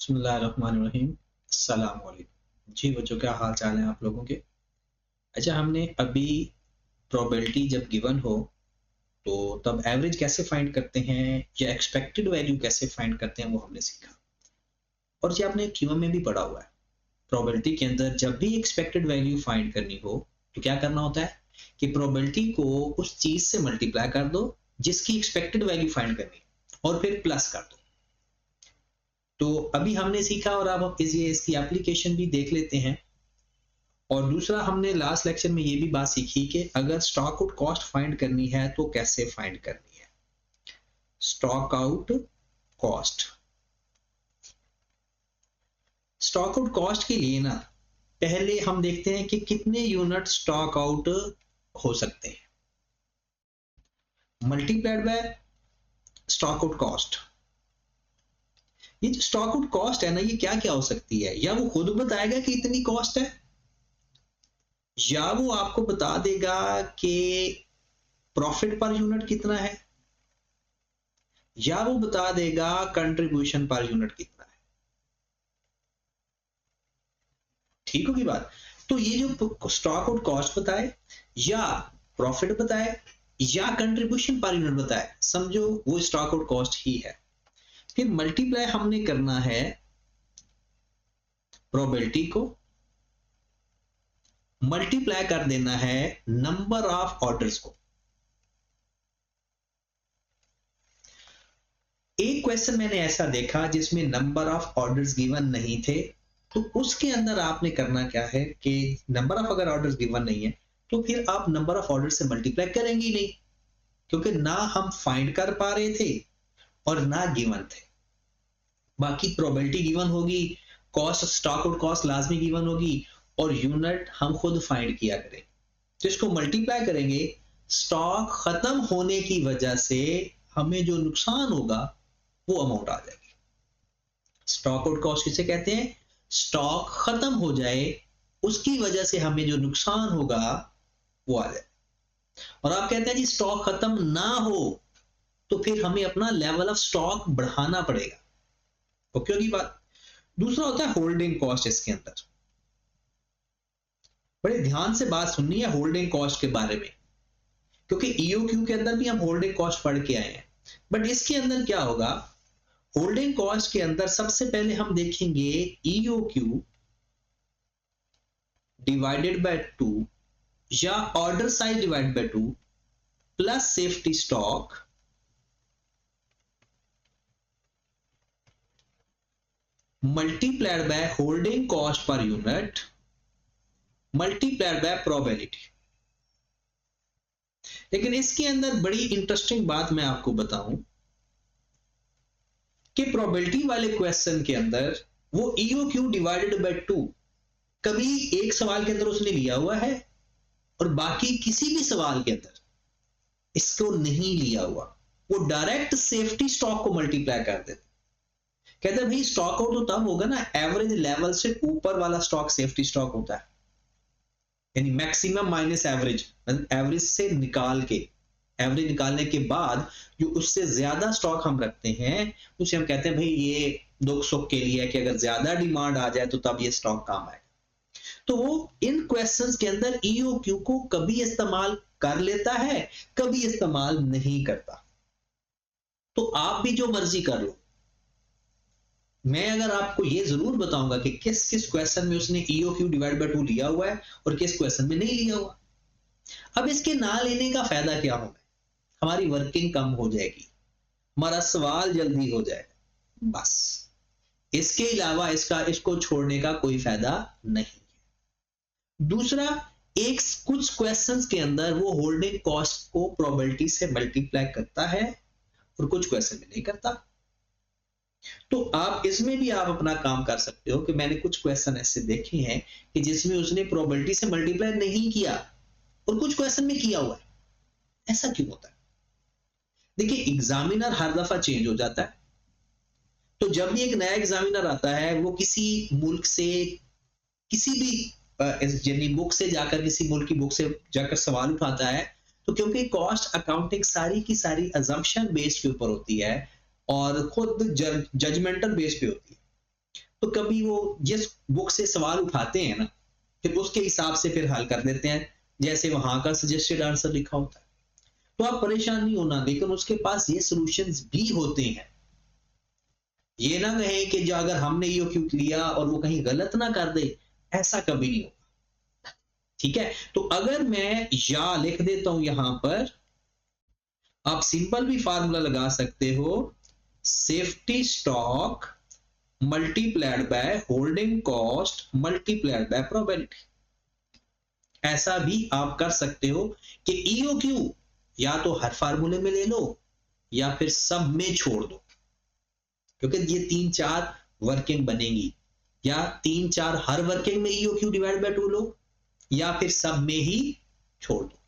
बिस्मिल्लाहिर्रहमानिर्रहीम। अस्सलाम वालेकुम। जी बच्चों, क्या हाल चाल है आप लोगों के? अच्छा, हमने अभी प्रोबेबिलिटी जब गिवन हो तो तब एवरेज कैसे फाइंड करते हैं या एक्सपेक्टेड वैल्यू कैसे फाइंड करते हैं वो हमने सीखा। और ये आपने क्यूएम में भी पढ़ा हुआ है। प्रोबेबिलिटी के अंदर जब भी एक्सपेक्टेड वैल्यू फाइंड करनी हो तो क्या करना होता है कि प्रोबेबिलिटी को उस चीज से मल्टीप्लाई कर दो जिसकी एक्सपेक्टेड वैल्यू फाइंड करनी है और फिर प्लस कर दो। तो अभी हमने सीखा और अब हम इसकी एप्लीकेशन भी देख लेते हैं। और दूसरा, हमने लास्ट लेक्चर में ये भी बात सीखी कि अगर स्टॉक आउट कॉस्ट फाइंड करनी है तो कैसे फाइंड करनी है। Stock out cost, stock out cost के लिए ना पहले हम देखते हैं कि कितने यूनिट स्टॉक आउट हो सकते हैं, multiplied by stock out cost. ये जो स्टॉक आउट कॉस्ट है ना, ये क्या क्या हो सकती है, या वो खुद बताएगा कि इतनी कॉस्ट है, या वो आपको बता देगा कि प्रॉफिट पर यूनिट कितना है, या वो बता देगा कंट्रीब्यूशन पर यूनिट कितना है। ठीक होगी बात? तो ये जो स्टॉक आउट कॉस्ट बताए या प्रॉफिट बताए या कंट्रीब्यूशन पर यूनिट बताए, समझो वो स्टॉक आउट कॉस्ट ही है। फिर मल्टीप्लाई हमने करना है प्रोबेबिलिटी को, मल्टीप्लाई कर देना है नंबर ऑफ ऑर्डर्स को। एक क्वेश्चन मैंने ऐसा देखा जिसमें नंबर ऑफ ऑर्डर्स गिवन नहीं थे, तो उसके अंदर आपने करना क्या है कि नंबर ऑफ अगर ऑर्डर्स गिवन नहीं है तो फिर आप नंबर ऑफ ऑर्डर से मल्टीप्लाई करेंगे ही नहीं, क्योंकि ना हम फाइंड कर पा रहे थे और ना गिवन थे। बाकी प्रोबेबिलिटी गिवन होगी, कॉस्ट स्टॉक आउट कॉस्ट लाजमी गिवन होगी और यूनिट हम खुद फाइंड किया करेंगे। तो इसको मल्टीप्लाई करेंगे, स्टॉक खत्म होने की वजह से हमें जो नुकसान होगा वो अमाउंट आ जाएगी। स्टॉक आउट कॉस्ट किसे कहते हैं? स्टॉक खत्म हो जाए उसकी वजह से हमें जो नुकसान होगा वो आ जाए। और आप कहते हैं जी स्टॉक खत्म ना हो तो फिर हमें अपना लेवल ऑफ स्टॉक बढ़ाना पड़ेगा। ओके होगी बात? दूसरा होता है होल्डिंग कॉस्ट। इसके अंदर बड़े ध्यान से बात सुननी है होल्डिंग कॉस्ट के बारे में, क्योंकि ईओक्यू के अंदर भी हम होल्डिंग कॉस्ट पढ़ के आए हैं। बट इसके अंदर क्या होगा, होल्डिंग कॉस्ट के अंदर सबसे पहले हम देखेंगे ईओक्यू डिवाइडेड बाय 2 या order size divided by 2 plus safety stock multiplied by holding cost per unit multiplied by probability. लेकिन इसके अंदर बड़ी इंटरेस्टिंग बात मैं आपको बताऊं कि प्रोबेबिलिटी वाले क्वेश्चन के अंदर वो ईओक्यू डिवाइडेड बाय 2 कभी एक सवाल के अंदर उसने लिया हुआ है और बाकी किसी भी सवाल के अंदर इसको नहीं लिया हुआ। वो डायरेक्ट सेफ्टी स्टॉक को मल्टीप्लाई कर देते, कहते भाई स्टॉक आउट तो तब होगा ना एवरेज लेवल से ऊपर वाला स्टॉक सेफ्टी स्टॉक होता है, यानी मैक्सिमम माइनस एवरेज, एवरेज से निकाल के, एवरेज निकालने के बाद जो उससे ज्यादा स्टॉक हम रखते हैं उसे हम कहते हैं भाई ये दुख सुख के लिए है कि अगर ज्यादा डिमांड आ जाए तो तब ये स्टॉक काम आएगा। तो वो इन क्वेश्चंस के अंदर ईओक्यू को कभी इस्तेमाल कर लेता है, कभी इस्तेमाल नहीं करता। तो आप भी जो मर्जी कर लो, मैं अगर आपको ये जरूर बताऊंगा कि किस किस क्वेश्चन में उसने ईओक्यू डिवाइड बाय 2 लिया हुआ है और किस क्वेश्चन में नहीं लिया हुआ। अब इसके ना लेने का फायदा क्या होगा, हमारी वर्किंग कम हो जाएगी, हमारा सवाल जल्दी हो जाएगा, बस। इसके अलावा इसको छोड़ने का कोई फायदा नहीं है। दूसरा, एक कुछ क्वेश्चंस के अंदर वो होल्डिंग कॉस्ट को प्रोबेबिलिटी से मल्टीप्लाई करता है और कुछ क्वेश्चन में नहीं करता। तो आप इसमें भी आप अपना काम कर सकते हो कि मैंने कुछ क्वेश्चन ऐसे देखे हैं कि जिसमें उसने प्रोबेबिलिटी से मल्टीप्लाई नहीं किया और कुछ क्वेश्चन में किया हुआ है। ऐसा क्यों होता है? देखिए, एग्जामिनर हर दफा चेंज हो जाता है, तो जब भी एक नया एग्जामिनर आता है वो किसी मुल्क से किसी भी बुक से जाकर किसी मुल्क की बुक से जाकर सवाल उठाता है, तो क्योंकि कॉस्ट अकाउंटिंग सारी की सारी अजम्पशन बेस्ड के ऊपर होती है और खुद जजमेंटल बेस पे होती है, तो कभी वो जिस बुक से सवाल उठाते हैं ना, फिर उसके हिसाब से फिर हल कर देते हैं, जैसे वहां का सजेस्टेड आंसर लिखा होता है। तो आप परेशान नहीं होना, लेकिन उसके पास ये सॉल्यूशंस भी होते हैं। ये ना कहें कि जो अगर हमने ये क्यों लिया और वो कहीं गलत ना कर दे, ऐसा कभी नहीं होगा। ठीक है, तो अगर मैं या लिख देता हूं यहां पर, आप सिंपल भी फार्मूला लगा सकते हो, safety stock multiplied by holding cost multiplied by probability. ऐसा भी आप कर सकते हो कि ईओक्यू या तो हर फार्मूले में ले लो या फिर सब में छोड़ दो, क्योंकि ये 3-4 वर्किंग बनेगी, या 3-4 हर वर्किंग में ईओक्यू डिवाइड बाय 2 लो, या फिर सब में ही छोड़ दो।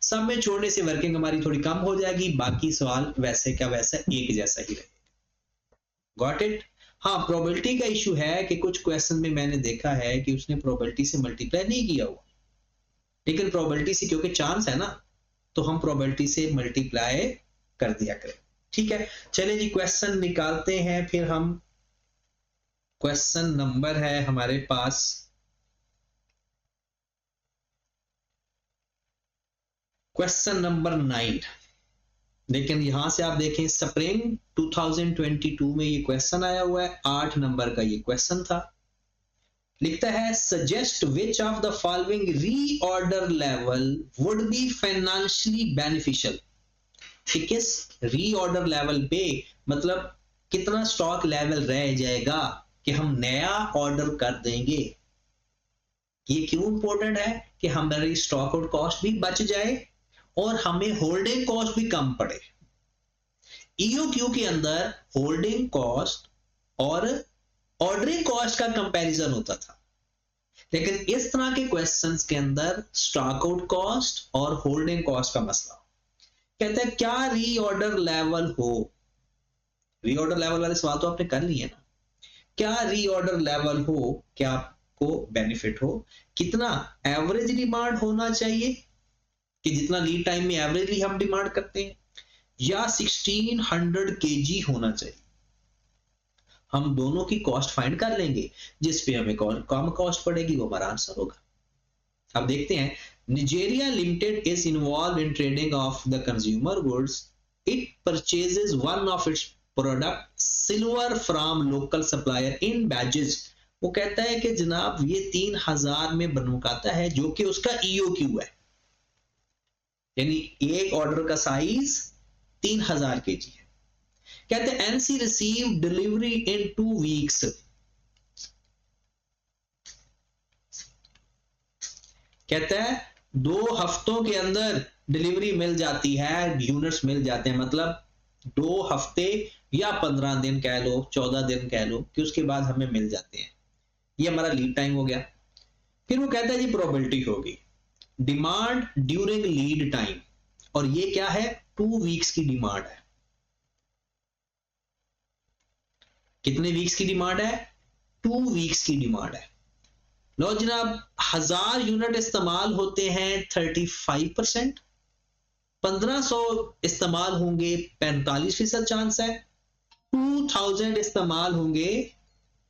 सब में छोड़ने से वर्किंग हमारी थोड़ी कम हो जाएगी, बाकी सवाल वैसे का वैसा एक जैसा ही रहेगा। Got it? हाँ, प्रोबेबिलिटी का इशू है कि कुछ क्वेश्चन में मैंने देखा है कि उसने प्रोबेबिलिटी से मल्टीप्लाई नहीं किया हुआ, लेकिन प्रोबेबिलिटी से क्योंकि चांस है ना, तो हम प्रोबेबिलिटी से मल्टीप्लाई कर दिया करें। ठीक है, चलिए जी क्वेश्चन निकालते हैं फिर हम। क्वेश्चन नंबर है हमारे पास क्वेश्चन नंबर 9। लेकिन यहां से आप देखें स्प्रिंग 2022 में ये क्वेश्चन आया हुआ है, 8 नंबर का ये क्वेश्चन था। लिखता है suggest which of the following reorder level would be financially beneficial. किस रीऑर्डर लेवल पे, मतलब कितना स्टॉक लेवल रह जाएगा कि हम नया ऑर्डर कर देंगे। ये क्यों इंपॉर्टेंट है कि हमारी स्टॉक आउट कॉस्ट भी बच जाए और हमें होल्डिंग कॉस्ट भी कम पड़े। ईओक्यू के अंदर होल्डिंग कॉस्ट और ऑर्डरिंग कॉस्ट का कंपैरिजन होता था, लेकिन इस तरह के क्वेश्चंस के अंदर स्टॉक आउट कॉस्ट और होल्डिंग कॉस्ट का मसला। कहते हैं क्या रीऑर्डर लेवल हो, रीऑर्डर लेवल वाले सवाल तो आपने कर लिए ना, क्या रीऑर्डर लेवल हो, क्या आपको बेनिफिट हो, कितना एवरेज डिमांड होना चाहिए कि जितना लीड टाइम में एवरेजली हम डिमांड करते हैं, या 1600 केजी होना चाहिए। हम दोनों की कॉस्ट फाइंड कर लेंगे, जिस पे हमें कम कॉस्ट पड़ेगी वो हमारा आंसर होगा। अब देखते हैं, निजेरिया limited is involve in trading of the consumer goods, it purchases one of its product silver from local supplier in batches. वो कहता है कि जनाब ये 3000 में बनवाता है, जो कि उसका ईओक्यू है, यानी एक ऑर्डर का साइज 3000 केजी है। कहते हैं एनसी रिसीव डिलीवरी इन 2 वीक्स। कहता है 2 हफ्तों के अंदर डिलीवरी मिल जाती है, यूनिट्स मिल जाते हैं, मतलब 2 हफ्ते या 15 दिन कह लो, 14 दिन कह लो, कि उसके बाद हमें मिल जाते हैं। ये हमारा लीड टाइम हो गया। फिर वो कहता है जी प्रोबेबिलिटी होगी डिमांड ड्यूरिंग लीड टाइम, और ये क्या है, 2 वीक्स की डिमांड है। कितने वीक्स की डिमांड है, 2 वीक्स की डिमांड है। लो जनाब 1000 यूनिट इस्तेमाल होते हैं 35%, 1500 इस्तेमाल होंगे 45% चांस है, 2000 इस्तेमाल होंगे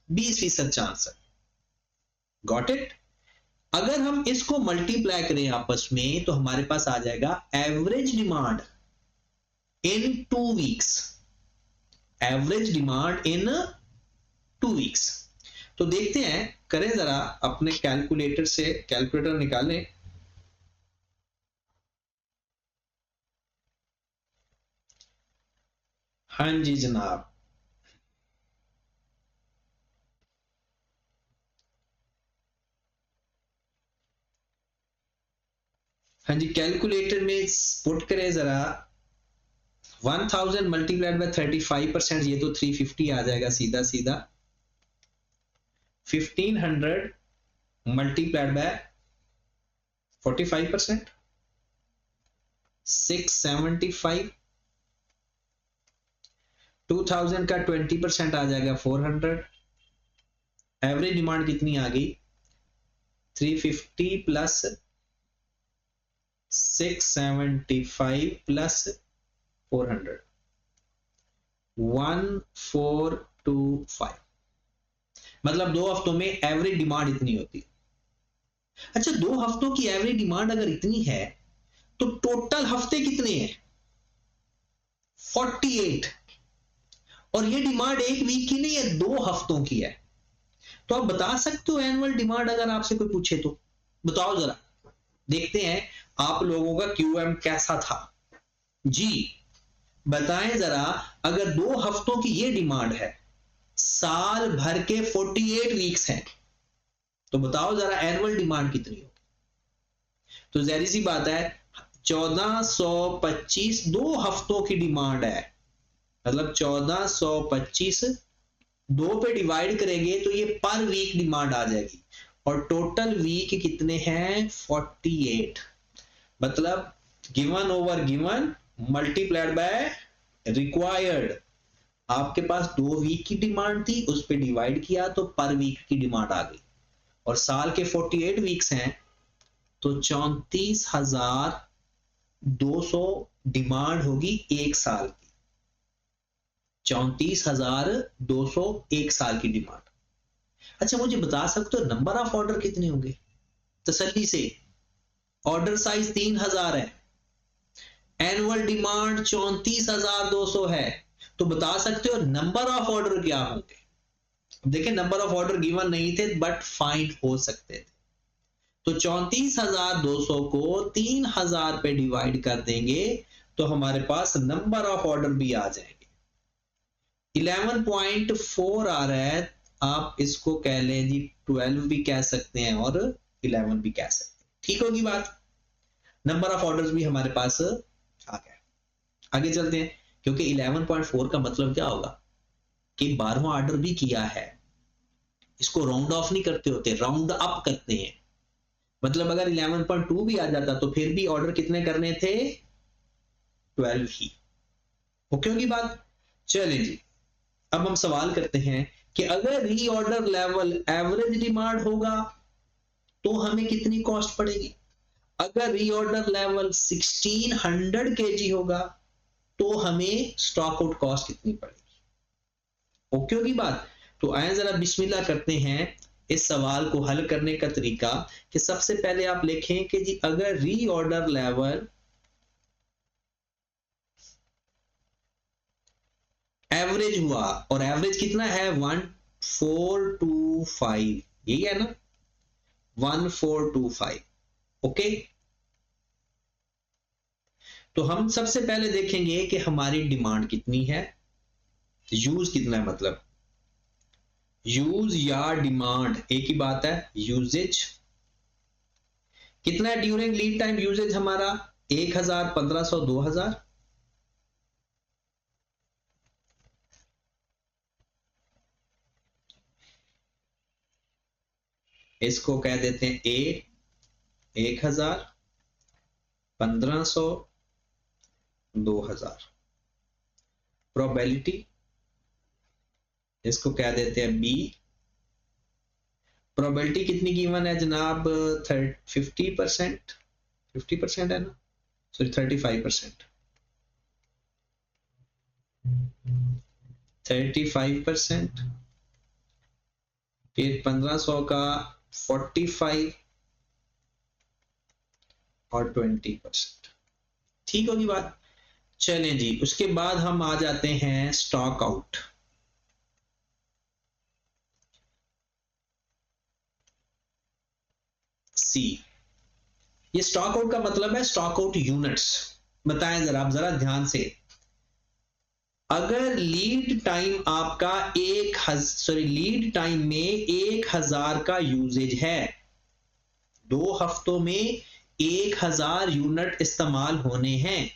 20% चांस है। Got it? अगर हम इसको मल्टीप्लाई करें आपस में तो हमारे पास आ जाएगा average demand in 2 weeks, average demand in 2 weeks. तो देखते हैं, करें जरा अपने कैलकुलेटर से, कैलकुलेटर निकालें। हाँ जी जनाब, हाँ जी कैलकुलेटर में पुट करें जरा। 1000 मल्टीप्लाइड बाय 35%, ये तो 350 आ जाएगा सीधा सीधा। 1500 मल्टीप्लाइड बाय 45%, 675। 2000 का 20% आ जाएगा 400। एवरेज डिमांड कितनी आ गई, 350 प्लस 675 प्लस 400, 1425। मतलब 2 हफ्तों में एवरेज डिमांड इतनी होती है। अच्छा, 2 हफ्तों की एवरेज डिमांड अगर इतनी है तो टोटल हफ्ते कितने हैं? 48। और ये डिमांड एक वीक की नहीं है, 2 हफ्तों की है। तो आप बता सकते हो एनुअल डिमांड अगर आपसे कोई पूछे तो? बताओ जरा, देखते हैं आप लोगों का क्यूएम कैसा था जी। बताएं जरा, अगर 2 हफ्तों की ये डिमांड है, साल भर के 48 वीक्स हैं, तो बताओ जरा एनुअल डिमांड कितनी होगी? तो जाहिर सी बात है 1425 2 हफ्तों की डिमांड है, मतलब 1425 2 पे डिवाइड करेंगे तो ये पर वीक डिमांड आ जाएगी। और टोटल वीक कितने हैं? 48। मतलब given over given multiplied by required. आपके पास 2 वीक की डिमांड थी, उस पर डिवाइड किया तो पर वीक की डिमांड आ गई। और साल के 48 वीक्स हैं तो 34,200 डिमांड होगी एक साल की। 34,200 एक साल की डिमांड। अच्छा, मुझे बता सकते हो नंबर ऑफ ऑर्डर कितने होंगे तसल्ली से? ऑर्डर साइज 3000 है, एनुअल डिमांड 34,200 है, तो बता सकते हो नंबर ऑफ ऑर्डर क्या होंगे? देखिए, नंबर ऑफ ऑर्डर गिवन नहीं थे बट फाइंड हो सकते थे। तो 34,200 को 3000 पे डिवाइड कर देंगे तो हमारे पास नंबर ऑफ ऑर्डर भी आ जाएंगे। 11.4 आ रहा है, आप इसको कह लें जी 12 भी कह सकते हैं और 11 भी कह सकते हैं। ठीक होगी बात? नंबर ऑफ ऑर्डर्स भी हमारे पास आ गया। आगे चलते हैं, क्योंकि 11.4 का मतलब क्या होगा कि 12वां ऑर्डर भी किया है। इसको राउंड ऑफ नहीं करते होते, राउंड अप करते हैं। मतलब अगर 11.2 भी आ जाता तो फिर भी ऑर्डर कितने करने थे? 12 ही। ओके होगी बात? चलें जी, अब हम सवाल करते हैं कि अगर रीऑर्डर लेवल एवरेज डिमांड होगा तो हमें कितनी कॉस्ट पड़ेगी? अगर रीऑर्डर लेवल 1600 kg होगा तो हमें स्टॉक आउट कॉस्ट कितनी पड़ेगी? ओके होगी बात? तो आए जरा बिस्मिल्लाह करते हैं इस सवाल को हल करने का तरीका। कि सबसे पहले आप लिखें कि जी अगर रीऑर्डर लेवल एवरेज हुआ, और एवरेज कितना है? 1425, यही है ना? 1425। ओके, तो हम सबसे पहले देखेंगे कि हमारी डिमांड कितनी है, यूज कितना है। मतलब यूज या डिमांड एक ही बात है। यूजेज कितना है ड्यूरिंग लीड टाइम? यूजेज हमारा 1000, 1500, 2000। इसको कह देते हैं ए, 1000, 1500, 2000। प्रोबेबिलिटी इसको कह देते हैं बी। प्रोबेबिलिटी कितनी गिवन है जनाब? 50%, 50% है ना, सॉरी 35%, 35%। फिर 1500 का 45 और 20%। ठीक होगी बात? चलें जी, उसके बाद हम आ जाते हैं स्टॉक आउट। सी, ये स्टॉक आउट का मतलब है स्टॉक आउट यूनिट्स। बताएं जरा, आप जरा ध्यान से। अगर लीड टाइम आपका लीड टाइम में 1000 का यूजेज है, 2 हफ्तों में 1000 यूनिट इस्तेमाल होने हैं,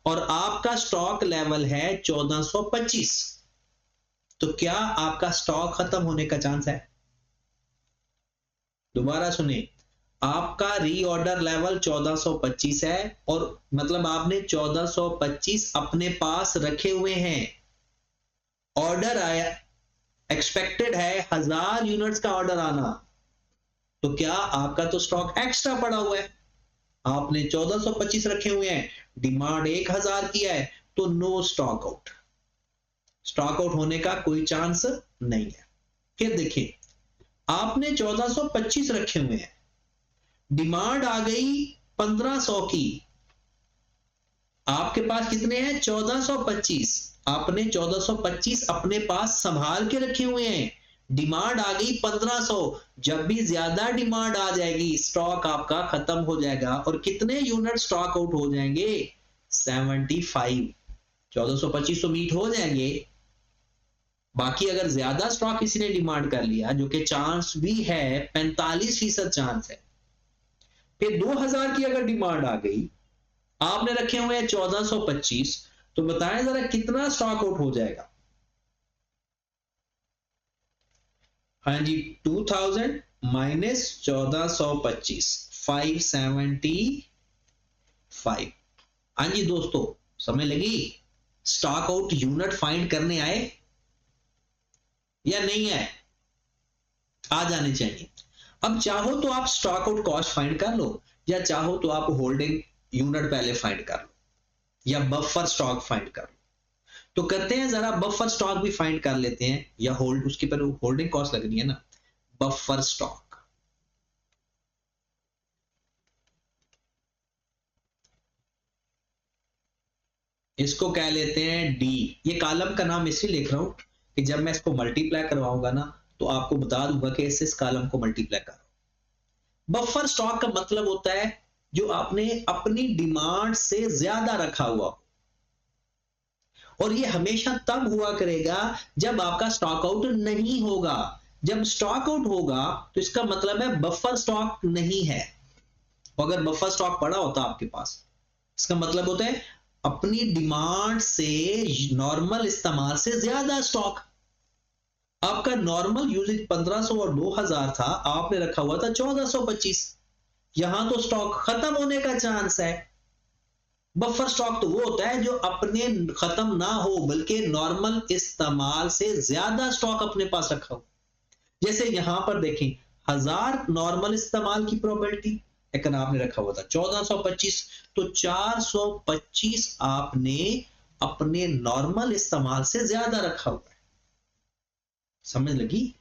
और आपका स्टॉक लेवल है 1425, तो क्या आपका स्टॉक खत्म होने का चांस है? दोबारा सुने, आपका रीऑर्डर लेवल 1425 है, और मतलब आपने 1425 अपने पास रखे हुए हैं। ऑर्डर आया, एक्सपेक्टेड है 1000 यूनिट्स का ऑर्डर आना, तो क्या आपका तो स्टॉक एक्स्ट्रा पड़ा हुआ है। आपने 1425 रखे हुए हैं, डिमांड 1000 की है, तो no stock out. Stock out होने का कोई चांस नहीं है। फिर देखिए आपने 1425 रखे हुए हैं, डिमांड आ गई 1500 की, आपके पास कितने हैं 1425, आपने 1425 अपने पास संभाल के रखे हुए हैं, डिमांड आ गई 1500, जब भी ज्यादा डिमांड आ जाएगी स्टॉक आपका खत्म हो जाएगा, और कितने यूनिट स्टॉक आउट हो जाएंगे 75, 1425 तो मीट हो जाएंगे, बाकी अगर ज्यादा स्टॉक किसी ने डिमांड कर लिया, जो कि चांस भी है 45% चांस है, फिर 2000 की अगर डिमांड आ गई, आपने रखे हुए हैं 1425, तो बताएं जरा कितना स्टॉक आउट हो जाएगा। हाँ जी 2000 माइनस 1425 575। हाँ जी दोस्तों समझ लगी, स्टॉक आउट यूनिट फाइंड करने आए या नहीं आए, आ जाने चाहिए। अब चाहो तो आप स्टॉक आउट कॉस्ट फाइंड कर लो, या चाहो तो आप होल्डिंग यूनिट पहले फाइंड कर लो, या बफर स्टॉक फाइंड कर लो। तो करते हैं जरा बफर स्टॉक भी फाइंड कर लेते हैं, या होल्ड उसके पर होल्डिंग कॉस्ट लगनी है ना, बफर स्टॉक। इसको कह लेते हैं डी, ये कॉलम का नाम इसलिए लिख रहा हूं कि जब मैं इसको मल्टीप्लाई करवाऊंगा ना तो आपको बता दूंगा कि इस कॉलम को मल्टीप्लाई करो। बफर स्टॉक का मतलब होता है जो आपने अपनी डिमांड से ज्यादा रखा हुआ, और ये हमेशा तब हुआ करेगा जब आपका स्टॉक आउट नहीं होगा। जब स्टॉक आउट होगा तो इसका मतलब है बफर स्टॉक नहीं है, अगर बफर स्टॉक पड़ा होता आपके पास, इसका मतलब होता है अपनी डिमांड से नॉर्मल इस्तेमाल से ज्यादा स्टॉक। आपका नॉर्मल यूजेज 1500 और 2000 था, आपने रखा हुआ था 1425, यहां तो स्टॉक खत्म होने का चांस है। बफर स्टॉक तो वो होता है जो अपने खत्म ना हो बल्कि नॉर्मल इस्तेमाल से ज्यादा स्टॉक अपने पास रखा हो। जैसे यहां पर देखें 1000 नॉर्मल इस्तेमाल की प्रोबेबिलिटी, लेकिन आपने रखा हुआ था 1425, तो 425 आपने अपने नॉर्मल इस्तेमाल से ज्यादा रखा हुआ है। समझ लगी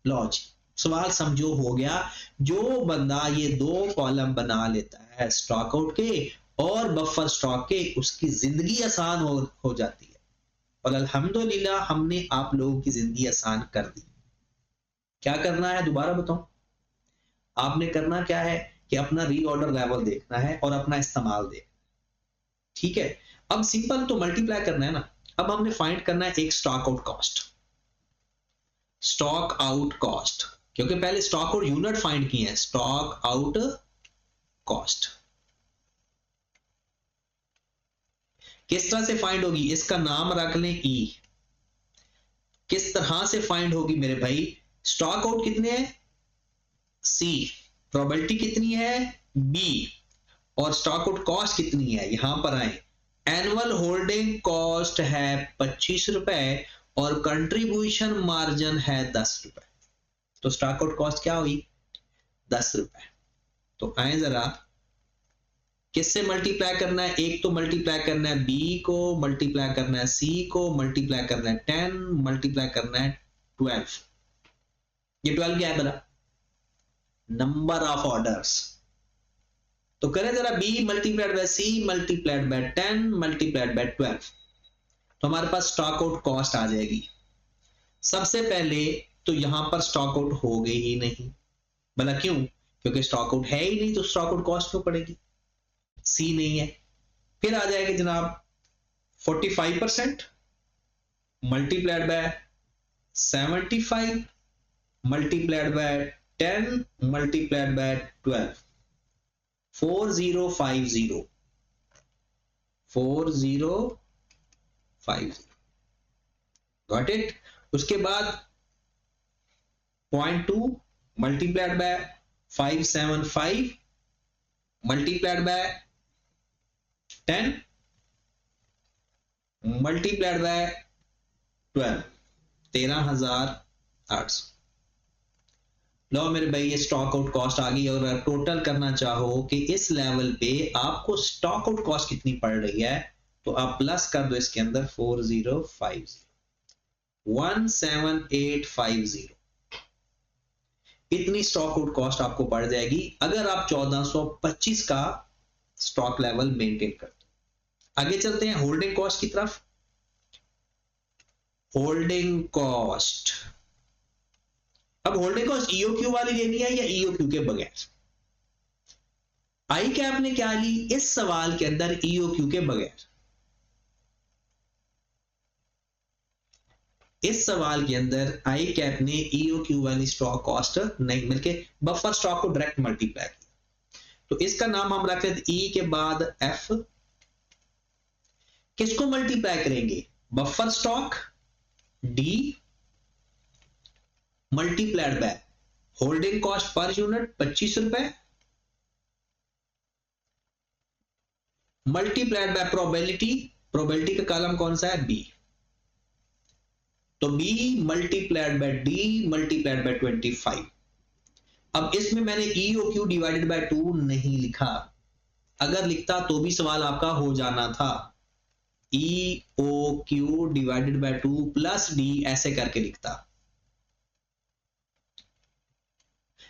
लॉजिक, सवाल समझो हो गया। जो बंदा ये दो कॉलम बना लेता है स्टॉक आउट के और बफर स्टॉक के, उसकी जिंदगी आसान हो जाती है, और अल्हम्दुलिल्लाह हमने आप लोगों की जिंदगी आसान कर दी। क्या करना है दोबारा बताऊं, आपने करना क्या है कि अपना रीऑर्डर लेवल देखना है और अपना इस्तेमाल देखना, ठीक है। अब सिंपल तो मल्टीप्लाई करना है ना, अब हमने फाइंड करना है एक stock out cost, stock out cost, क्योंकि पहले स्टॉक आउट यूनिट फाइंड किए हैं, स्टॉक आउट कॉस्ट किस तरह से फाइंड होगी, इसका नाम रख लें ई। किस तरह से फाइंड होगी मेरे भाई, स्टॉक आउट कितने हैं सी, प्रोबेबिलिटी कितनी है बी, और स्टॉक आउट कॉस्ट कितनी है, यहां पर आए, एनुअल होल्डिंग कॉस्ट है 25 रुपए और कंट्रीब्यूशन मार्जिन है 10 रुपए, तो स्टॉक आउट कॉस्ट क्या हुई 10 रुपए। तो आए जरा किससे मल्टीप्लाई करना है, एक तो मल्टीप्लाई करना है बी को, मल्टीप्लाई करना है सी को, मल्टीप्लाई करना है 10, मल्टीप्लाई करना है 12। ये 12 क्या है बता, नंबर ऑफ ऑर्डर्स। तो करें जरा B multiplied by C multiplied by 10 multiplied by 12, तो हमारे पास स्टॉक आउट कॉस्ट आ जाएगी। सबसे पहले तो यहां पर स्टॉक आउट हो गई ही नहीं, भला क्यों, क्योंकि स्टॉक आउट है ही नहीं, तो स्टॉक आउट कॉस्ट क्यों पड़ेगी, सी नहीं है। फिर आ जाएगी जनाब 45% multiplied by 75 multiplied by 10 multiplied by 12, 4050 4050, got it. उसके बाद 0.2 multiplied by 575 multiplied by 10 multiplied by 12, 13,800। लो मेरे भाई ये स्टॉक आउट कॉस्ट आ गई। और टोटल करना चाहो कि इस लेवल पे आपको स्टॉक आउट कॉस्ट कितनी पड़ रही है, तो आप प्लस कर दो इसके अंदर 4050 17850, इतनी स्टॉक आउट कॉस्ट आपको पड़ जाएगी अगर आप 1425 का स्टॉक लेवल मेंटेन करते हो। आगे चलते हैं होल्डिंग कॉस्ट की तरफ। होल्डिंग कॉस्ट, अब होल्डिंग कॉस्ट ईओक्यू वाली लेनी है या ईओक्यू के बगैर? आई कैप ने क्या ली इस सवाल के अंदर? ईओक्यू के बगैर। इस सवाल के अंदर आई कैप ने ईओक्यू वाली स्टॉक कॉस्ट नहीं मिलके बफर स्टॉक को डायरेक्ट मल्टीप्लाई किया। तो इसका नाम हम रख लेते ई के बाद एफ। किसको मल्टीप्लाई करेंगे? Buffer stock D multiplied by holding cost per unit 25 रुपए मल्टीप्लाइड बाय प्रोबेबिलिटी। प्रोबेबिलिटी का कॉलम कौन सा है? बी। तो B multiplied by D multiplied by 25। अब इसमें मैंने EOQ डिवाइडेड बाय 2 नहीं लिखा, अगर लिखता तो भी सवाल आपका हो जाना था। EOQ divided by 2 plus D ऐसे करके लिखता,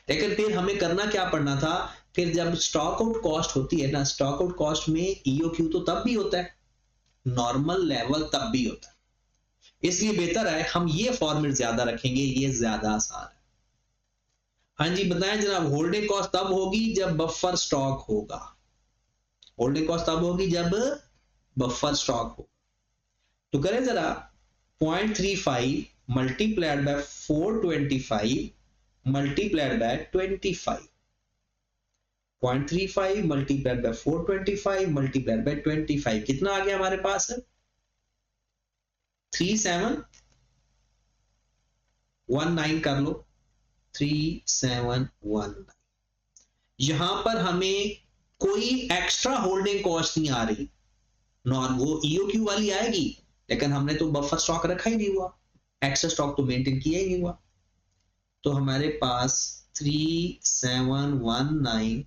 लेकिन फिर हमें करना क्या पड़ना था? फिर जब स्टॉक आउट कॉस्ट होती है ना, स्टॉक आउट कॉस्ट में EOQ तो तब भी होता है, नॉर्मल लेवल तब भी होता है। इसलिए बेहतर है हम ये फॉर्मेट ज्यादा रखेंगे, ये ज्यादा आसान है। हाँ जी बताएं जनाब। होल्डिंग कॉस्ट तब होगी जब बफर स्टॉक होगा। होल्डिंग कॉस्ट तब होगी जब बफर स्टॉक हो। तो करें जरा 0.35 multiplied by 425 multiplied by 25। 0.35 multiplied by 425 multiplied by 25 कितना आ गया हमारे पास? 3719 कर लो, 3719। यहां पर हमें कोई एक्स्ट्रा होल्डिंग कॉस्ट नहीं आ रही, नॉन वो ईओक्यू वाली आएगी, लेकिन हमने तो बफर स्टॉक रखा ही नहीं हुआ, एक्स्ट्रा स्टॉक तो मेंटेन किया ही नहीं हुआ। तो हमारे पास 3719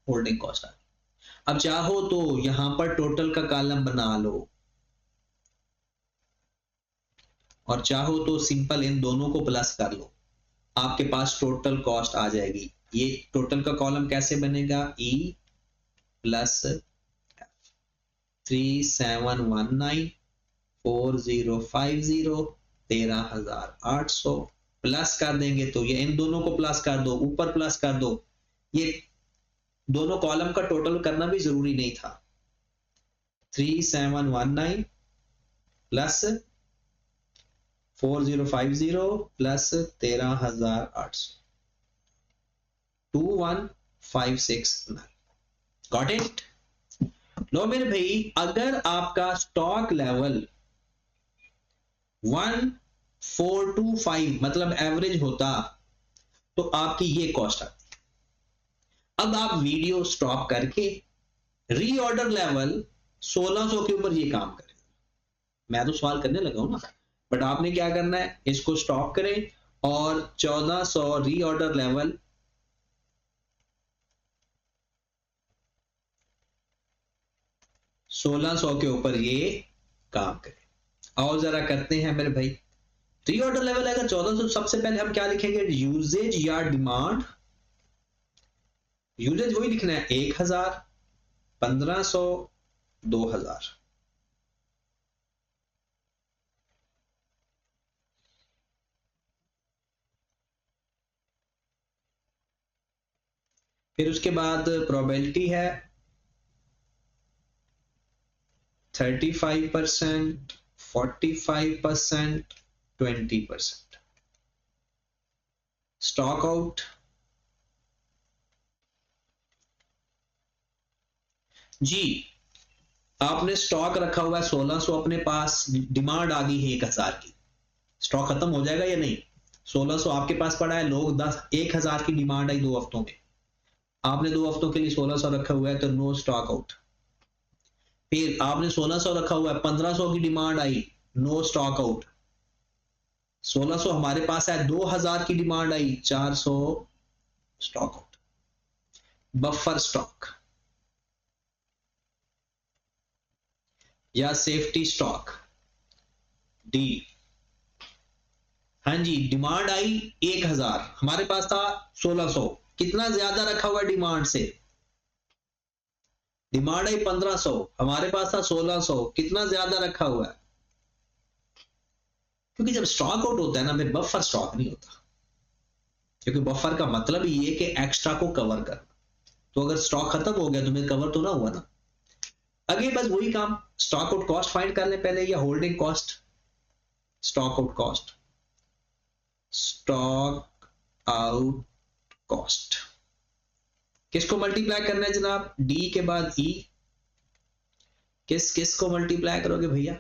होल्डिंग कॉस्ट आ गई। अब चाहो तो यहां पर टोटल का कॉलम बना लो, और चाहो तो सिंपल इन दोनों को प्लस कर लो, आपके पास टोटल कॉस्ट आ जाएगी। ये टोटल का कॉलम कैसे बनेगा? E प्लस 3719 4050 13,800 प्लस कर देंगे तो ये इन दोनों को प्लस कर दो, ऊपर प्लस कर दो। ये दोनों कॉलम का टोटल करना भी जरूरी नहीं था। 3719 प्लस 4050 प्लस 13,800 21569। Got it? लो मेरे भाई, अगर आपका स्टॉक लेवल 1425 मतलब एवरेज होता तो आपकी ये कॉस्ट आती। अब आप वीडियो स्टॉप करके रीऑर्डर लेवल 1600 के ऊपर ये काम करें। मैं तो सवाल करने लगा हूं ना, बट आपने क्या करना है, इसको स्टॉप करें और 1400 रीऑर्डर लेवल 1600 के ऊपर ये काम करें। और जरा करते हैं मेरे भाई। रीऑर्डर लेवल अगर 1400, सबसे पहले हम क्या लिखेंगे? यूजेज या डिमांड। यूजेज वही लिखना है 1000, 1500, 2000। फिर उसके बाद प्रोबेबिलिटी है 35%, 45%, 20%। स्टॉक आउट जी, आपने स्टॉक रखा हुआ है 1600 अपने पास, डिमांड आ गई है 1000 की, स्टॉक खत्म हो जाएगा या नहीं? 1600 आपके पास पड़ा है, लोग 1000 की डिमांड आई 2 हफ्तों में, आपने 2 हफ्तों के लिए 1600 रखा हुआ है तो नो स्टॉक आउट। फिर आपने 1600 रखा हुआ है, 1500 की डिमांड आई, नो स्टॉक आउट। 1600 हमारे पास है, 2000 की डिमांड आई, 400 स्टॉक आउट। बफर स्टॉक या सेफ्टी स्टॉक डी। हाँ जी, डिमांड आई 1000, हमारे पास था 1600, कितना ज्यादा रखा हुआ डिमांड से? डिमांड आई 1500, हमारे पास था 1600, कितना ज्यादा रखा हुआ है? क्योंकि जब स्टॉक आउट होता है ना, फिर बफर स्टॉक नहीं होता, क्योंकि बफर का मतलब ये है कि एक्स्ट्रा को कवर करना। तो अगर स्टॉक खत्म हो गया तो मेरे कवर तो ना हुआ ना। आगे बस वही काम, स्टॉक आउट कॉस्ट फाइंड कर ले पहले, या holding cost. Stock out cost, stock out cost किसको मल्टीप्लाई करना है जनाब? डी के बाद ई। किस को मल्टीप्लाई करोगे भैया?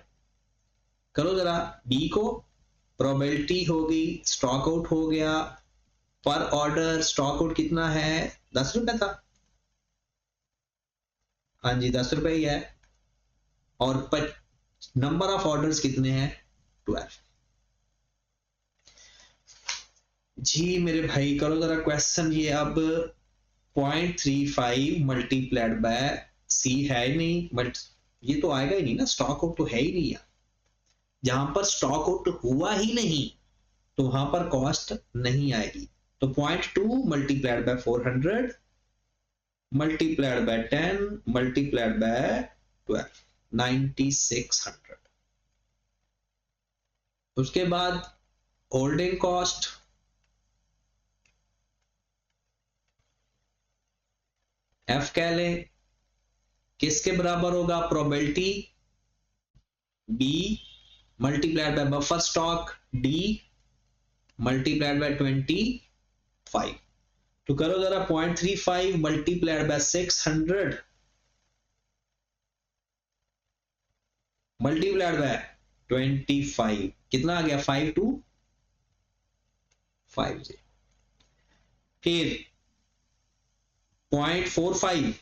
करो जरा, डी को। प्रोबेबिलिटी हो गई, स्टॉक आउट हो गया, पर ऑर्डर स्टॉक आउट कितना है? 10 रुपए था। हाँ जी 10 रुपए ही है। और नंबर ऑफ ऑर्डर्स कितने हैं? 12। जी मेरे भाई करो जरा क्वेश्चन ये अब। 0.35 मल्टीप्लाइड बाय सी है ही नहीं, बट ये तो आएगा ही नहीं ना, स्टॉक आउट तो है ही नहीं यार। जहां पर स्टॉक आउट हुआ ही नहीं तो वहां पर कॉस्ट नहीं आएगी। तो 0.2 multiplied by 400 multiplied by 10 multiplied by 12, 9600। उसके बाद होल्डिंग कॉस्ट, एफ कह लें, किसके बराबर होगा? Probability B multiplied by buffer stock D multiplied by 25। तो करो जरा 0.35 मल्टीप्लाइड बाय 600 मल्टीप्लाइड बाय 25, कितना आ गया? 5250। फिर 0.45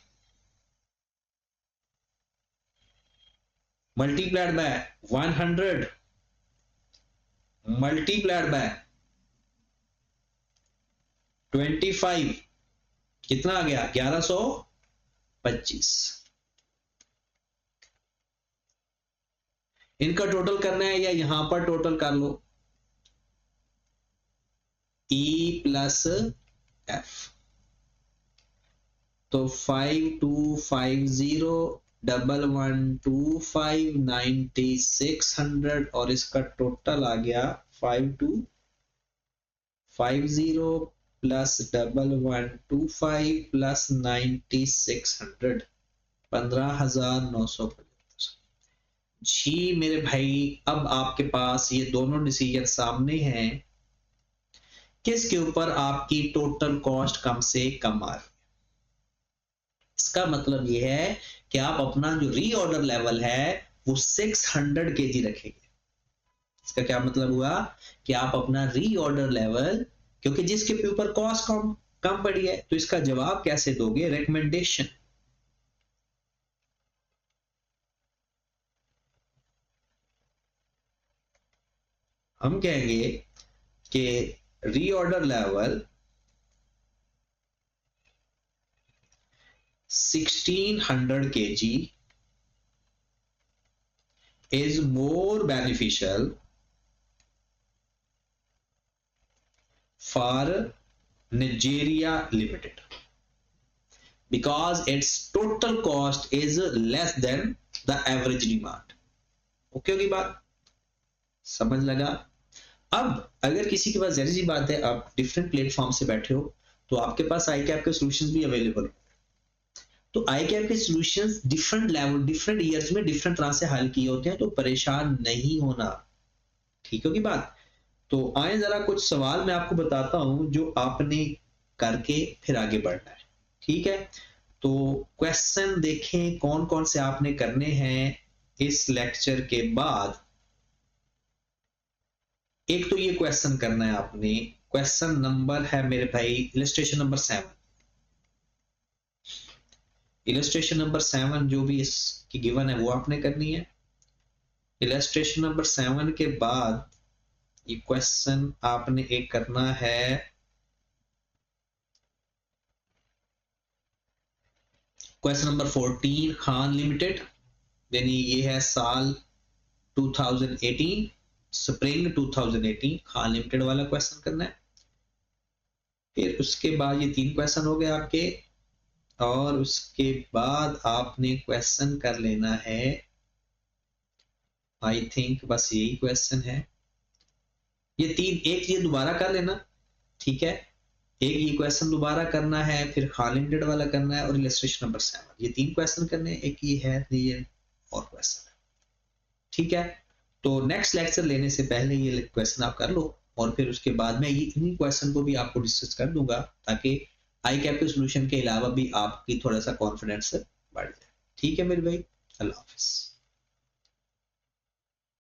मल्टीप्लाइड बाय 100 मल्टीप्लाइड बाय 25, कितना आ गया? 1125। इनका टोटल करना है या यहां पर टोटल कर लो? E plus F. तो 5250 1125 9600, और इसका टोटल आ गया 5250 प्लस 1125 प्लस 9600, 15950। जी मेरे भाई अब आपके पास ये दोनों डिसीजन सामने हैं, किसके ऊपर आपकी टोटल कॉस्ट कम से कम आ रही है। इसका मतलब ये है कि आप अपना जो रीऑर्डर लेवल है वो 600 केजी रखेंगे। इसका क्या मतलब हुआ कि आप अपना रीऑर्डर लेवल, क्योंकि जिसके ऊपर कॉस्ट कम पड़ी है, तो इसका जवाब कैसे दोगे? रिकमेंडेशन। हम कहेंगे कि reorder level 1600 kg is more beneficial for Nigeria Limited because its total cost is less than the average demand. Okay होगी बात? समझ लगा? अब अगर किसी के पास, जैसी सी बात है, आप डिफरेंट प्लेटफॉर्म से बैठे हो तो आपके पास आई कैप के सॉल्यूशंस भी अवेलेबल हो। तो आई कैप के solutions different level, different years में डिफरेंट तरह से हल किए होते हैं, तो परेशान नहीं होना। ठीक होगी बात? तो आए जरा कुछ सवाल मैं आपको बताता हूं जो आपने करके फिर आगे बढ़ना है। ठीक है, तो क्वेश्चन देखें कौन कौन से आपने करने हैं इस लेक्चर के बाद। एक तो ये क्वेश्चन करना है आपने, क्वेश्चन नंबर है मेरे भाई इलस्ट्रेशन नंबर 7। इलस्ट्रेशन नंबर 7 जो भी इसकी गिवन है वो आपने करनी है। इलस्ट्रेशन नंबर 7 के बाद ये क्वेश्चन आपने एक करना है, क्वेश्चन नंबर 14 खान लिमिटेड, यानी ये है साल 2018। स्प्रिंग 2018 खान लिमिटेड वाला क्वेश्चन करना है। फिर उसके बाद ये 3 क्वेश्चन हो गए आपके, और उसके बाद आपने क्वेश्चन कर लेना है, आई थिंक बस यही क्वेश्चन है, ये 3, एक ये दोबारा कर लेना, ठीक है, एक ये क्वेश्चन दोबारा करना है, फिर खान लिमिटेड वाला करना है, और इलस्ट्रेशन नंबर 7, ये 3 क्वेश्चन करने हैं, एक ये है, ये और क्वेश्चन है, ठीक है। तो नेक्स्ट लेक्चर लेने से पहले ये क्वेश्चन आप कर लो, और फिर उसके बाद में ये इन क्वेश्चन को भी आपको डिस्कस कर दूंगा, ताकि आई कैप के सोल्यूशन के अलावा भी आपकी थोड़ा सा कॉन्फिडेंस बढ़ जाए। ठीक है मेरे भाई, अल्लाह हाफिज।